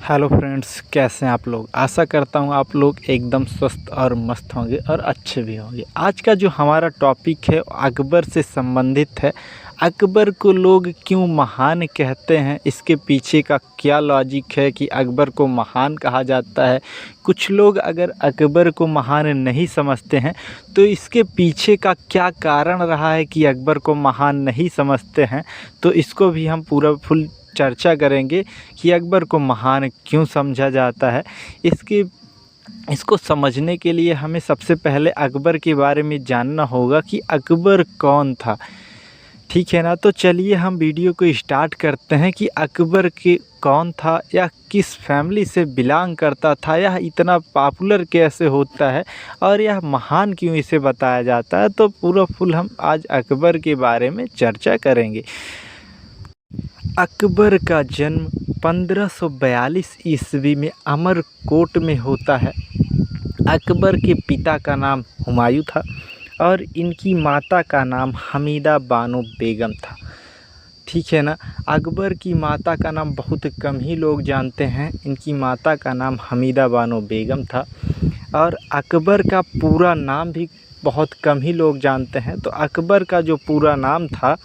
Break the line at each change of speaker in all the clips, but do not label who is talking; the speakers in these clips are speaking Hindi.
हेलो फ्रेंड्स, कैसे हैं आप लोग। आशा करता हूं आप लोग एकदम स्वस्थ और मस्त होंगे और अच्छे भी होंगे। आज का जो हमारा टॉपिक है अकबर से संबंधित है। अकबर को लोग क्यों महान कहते हैं, इसके पीछे का क्या लॉजिक है कि अकबर को महान कहा जाता है। कुछ लोग अगर अकबर को महान नहीं समझते हैं तो इसके पीछे का क्या कारण रहा है कि अकबर को महान नहीं समझते हैं, तो इसको भी हम पूरा फुल चर्चा करेंगे कि अकबर को महान क्यों समझा जाता है। इसको समझने के लिए हमें सबसे पहले अकबर के बारे में जानना होगा कि अकबर कौन था। ठीक है ना, तो चलिए हम वीडियो को स्टार्ट करते हैं कि अकबर के कौन था, या किस फैमिली से बिलोंग करता था, यह इतना पॉपुलर कैसे होता है और यह महान क्यों इसे बताया जाता है। तो पूरा फुल हम आज अकबर के बारे में चर्चा करेंगे। अकबर का जन्म 1542 ईस्वी में अमरकोट में होता है। अकबर के पिता का नाम हुमायूं था और इनकी माता का नाम हमीदा बानो बेगम था। ठीक है ना, अकबर की माता का नाम बहुत कम ही लोग जानते हैं। इनकी माता का नाम हमीदा बानो बेगम था और अकबर का पूरा नाम भी बहुत कम ही लोग जानते हैं। तो अकबर का जो पूरा नाम था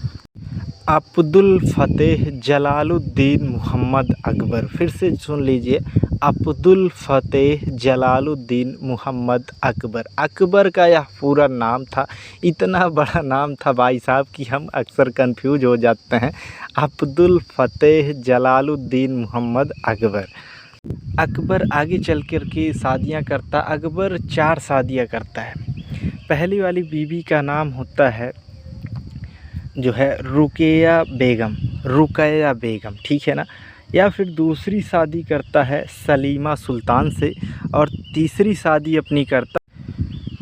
अब्दुल फ़तेह जलालुद्दीन मोहम्मद अकबर। फिर से सुन लीजिए, अब्दुल फ़तेह जलालुद्दीन मोहम्मद अकबर। अकबर का यह पूरा नाम था। इतना बड़ा नाम था भाई साहब कि हम अक्सर कंफ्यूज हो जाते हैं। अब्दुल फ़तेह जलालुद्दीन मोहम्मद अकबर। अकबर आगे चल कर के शादियाँ करता। अकबर 4 शादियाँ करता है। पहली वाली बीवी का नाम होता है जो है रुकैया बेगम, ठीक है ना। या फिर दूसरी शादी करता है सलीमा सुल्तान से और तीसरी शादी अपनी करता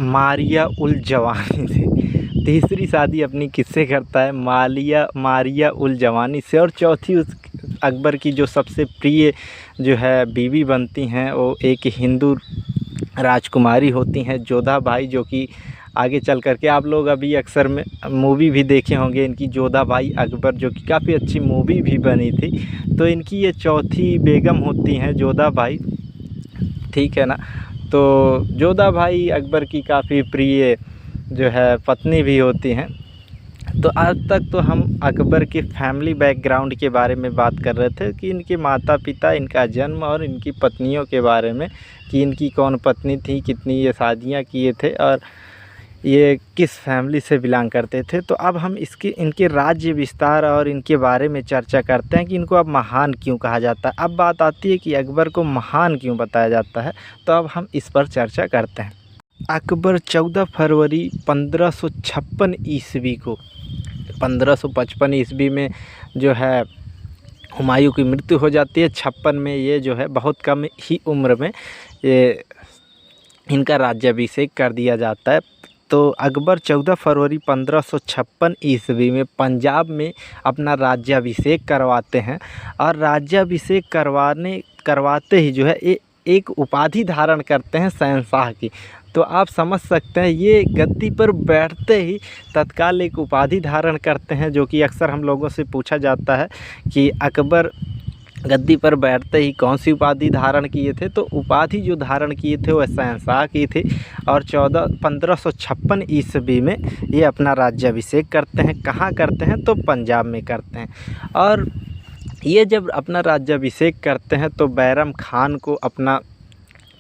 मारिया उल जवानी से। तीसरी शादी अपनी किससे करता है? मारिया उल जवानी से। और चौथी उस अकबर की जो सबसे प्रिय जो है बीवी बनती हैं वो एक हिंदू राजकुमारी होती हैं, जोधा बाई, जो कि आगे चल कर के आप लोग अभी अक्सर में मूवी भी देखे होंगे इनकी, जोधा बाई अकबर, जो कि काफ़ी अच्छी मूवी भी बनी थी। तो इनकी ये चौथी बेगम होती हैं जोधा बाई। ठीक है ना, तो जोधा बाई अकबर की काफ़ी प्रिय जो है पत्नी भी होती हैं। तो आज तक तो हम अकबर के फैमिली बैकग्राउंड के बारे में बात कर रहे थे कि इनके माता पिता, इनका जन्म और इनकी पत्नियों के बारे में कि इनकी कौन पत्नी थी, कितनी ये शादियाँ किए थे और ये किस फैमिली से बिलोंग करते थे। तो अब हम इनके राज्य विस्तार और इनके बारे में चर्चा करते हैं कि इनको अब महान क्यों कहा जाता है। अब बात आती है कि अकबर को महान क्यों बताया जाता है, तो अब हम इस पर चर्चा करते हैं। अकबर 14 फरवरी 1556 ईस्वी को, 1555 ईस्वी में जो है हुमायूं की मृत्यु हो जाती है। 56 में ये जो है बहुत कम ही उम्र में ये इनका राज्याभिषेक कर दिया जाता है। तो अकबर 14 फरवरी 1556 ईस्वी में पंजाब में अपना राज्याभिषेक करवाते हैं और राज्याभिषेक करवाते ही जो है एक उपाधि धारण करते हैं शहंशाह की। तो आप समझ सकते हैं ये गद्दी पर बैठते ही तत्काल एक उपाधि धारण करते हैं, जो कि अक्सर हम लोगों से पूछा जाता है कि अकबर गद्दी पर बैठते ही कौन सी उपाधि धारण किए थे। तो उपाधि जो धारण किए थे वह शहंशाह की थी और 1556 ईस्वी में ये अपना राज्याभिषेक करते हैं। कहाँ करते हैं? तो पंजाब में करते हैं। और ये जब अपना राज्याभिषेक करते हैं तो बैरम खान को अपना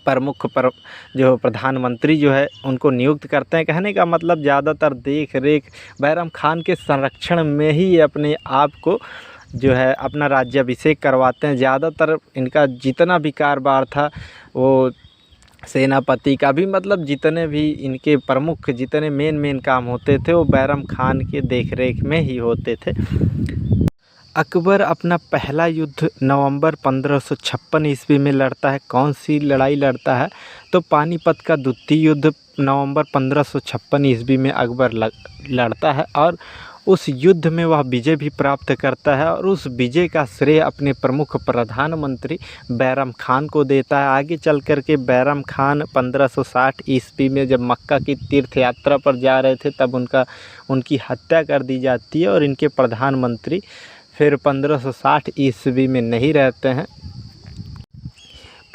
जो प्रधानमंत्री जो है उनको नियुक्त करते हैं। कहने का मतलब ज़्यादातर देख रेख बैरम खान के संरक्षण में ही ये अपने आप को जो है अपना राज्याभिषेक करवाते हैं। ज़्यादातर इनका जितना भी कारोबार था वो सेनापति का भी, मतलब जितने भी इनके प्रमुख जितने मेन काम होते थे वो बैरम खान के देखरेख में ही होते थे। अकबर अपना पहला युद्ध नवंबर 1556 ईस्वी में लड़ता है। कौन सी लड़ाई लड़ता है? तो पानीपत का द्वितीय युद्ध नवंबर 1556 ईस्वी में अकबर लड़ता है और उस युद्ध में वह विजय भी प्राप्त करता है और उस विजय का श्रेय अपने प्रमुख प्रधानमंत्री बैरम खान को देता है। आगे चल कर के बैरम खान 1560 ईस्वी में जब मक्का की तीर्थ यात्रा पर जा रहे थे तब उनकी हत्या कर दी जाती है और इनके प्रधानमंत्री फिर 1560 ईस्वी में नहीं रहते हैं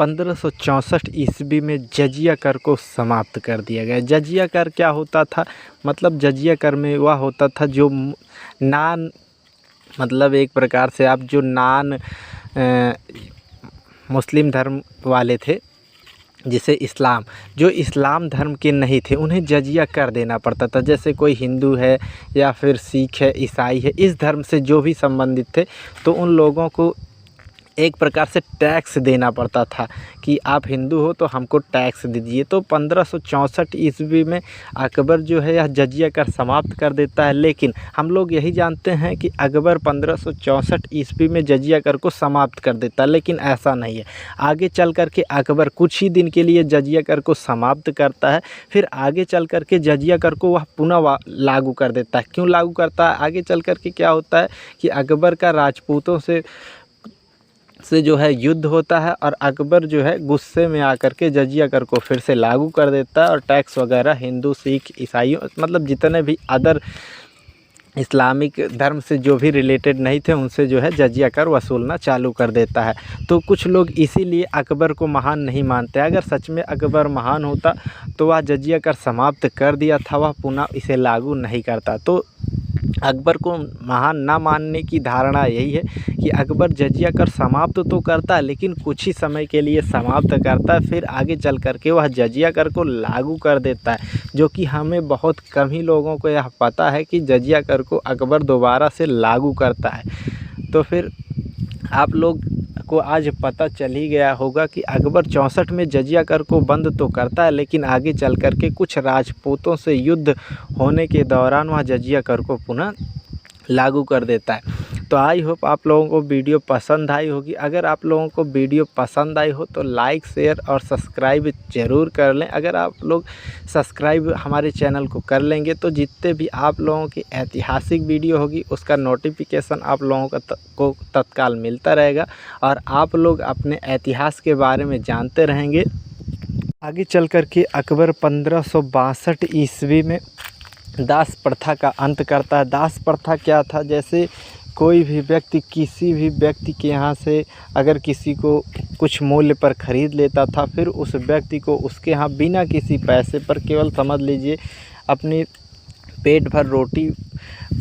1564 ईस्वी में जजिया कर को समाप्त कर दिया गया। जजिया कर क्या होता था, मतलब जजिया कर में वह होता था जो नान, मतलब एक प्रकार से आप जो नान मुस्लिम धर्म वाले थे, जिसे इस्लाम, जो इस्लाम धर्म के नहीं थे, उन्हें जजिया कर देना पड़ता था। जैसे कोई हिंदू है या फिर सिख है, ईसाई है, इस धर्म से जो भी संबंधित थे, तो उन लोगों को एक प्रकार से टैक्स देना पड़ता था कि आप हिंदू हो तो हमको टैक्स दीजिए। तो 1564 ईस्वी में अकबर जो है यह जजिया कर समाप्त कर देता है। लेकिन हम लोग यही जानते हैं कि अकबर 1564 ईस्वी में जजिया कर को समाप्त कर देता है, लेकिन ऐसा नहीं है। आगे चल कर के अकबर कुछ ही दिन के लिए जजिया कर को समाप्त करता है, फिर आगे चल कर के जजिया कर को वह पुनः लागू कर देता है। क्यों लागू करता है? आगे चल कर के क्या होता है कि अकबर का राजपूतों से जो है युद्ध होता है, और अकबर जो है गुस्से में आकर के जजिया कर को फिर से लागू कर देता है, और टैक्स वगैरह हिंदू, सिख, ईसाइयों, मतलब जितने भी अदर इस्लामिक धर्म से जो भी रिलेटेड नहीं थे, उनसे जो है जजिया कर वसूलना चालू कर देता है। तो कुछ लोग इसीलिए अकबर को महान नहीं मानते। अगर सच में अकबर महान होता तो वह जजिया कर समाप्त कर दिया था, वह पुनः इसे लागू नहीं करता। तो अकबर को महान ना मानने की धारणा यही है कि अकबर जजिया कर समाप्त तो करता है, लेकिन कुछ ही समय के लिए समाप्त करता है, फिर आगे चल कर के वह जजिया कर को लागू कर देता है। जो कि हमें बहुत कम ही लोगों को यह पता है कि जजिया कर को अकबर दोबारा से लागू करता है। तो फिर आप लोग को आज पता चल ही गया होगा कि अकबर 64 में जजिया कर को बंद तो करता है, लेकिन आगे चल कर के कुछ राजपूतों से युद्ध होने के दौरान वह जजिया कर को पुनः लागू कर देता है। तो आई होप आप लोगों को वीडियो पसंद आई होगी। अगर आप लोगों को वीडियो पसंद आई हो तो लाइक, शेयर और सब्सक्राइब ज़रूर कर लें। अगर आप लोग सब्सक्राइब हमारे चैनल को कर लेंगे तो जितने भी आप लोगों की ऐतिहासिक वीडियो होगी उसका नोटिफिकेशन आप लोगों को तत्काल मिलता रहेगा, और आप लोग अपने इतिहास के बारे में जानते रहेंगे। आगे चल कर के अकबर 1562 ईस्वी में दास प्रथा का अंत करता है। दास प्रथा क्या था? जैसे कोई भी व्यक्ति किसी भी व्यक्ति के यहाँ से अगर किसी को कुछ मूल्य पर ख़रीद लेता था, फिर उस व्यक्ति को उसके यहाँ बिना किसी पैसे पर, केवल समझ लीजिए अपनी पेट भर रोटी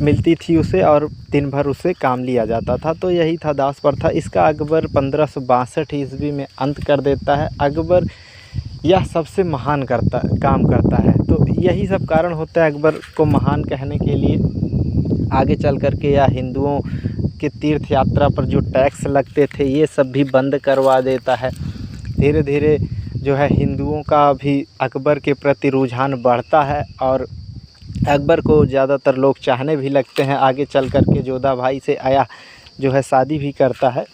मिलती थी उसे, और दिन भर उसे काम लिया जाता था। तो यही था दास प्रथा। इसका अकबर 1562 ईस्वी में अंत कर देता है। अकबर यह सबसे महान काम करता है। तो यही सब कारण होता है अकबर को महान कहने के लिए। आगे चल कर के या हिंदुओं के तीर्थ यात्रा पर जो टैक्स लगते थे ये सब भी बंद करवा देता है। धीरे धीरे जो है हिंदुओं का भी अकबर के प्रति रुझान बढ़ता है, और अकबर को ज़्यादातर लोग चाहने भी लगते हैं। आगे चल कर के जोधा भाई से आया जो है शादी भी करता है।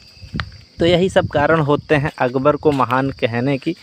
तो यही सब कारण होते हैं अकबर को महान कहने की।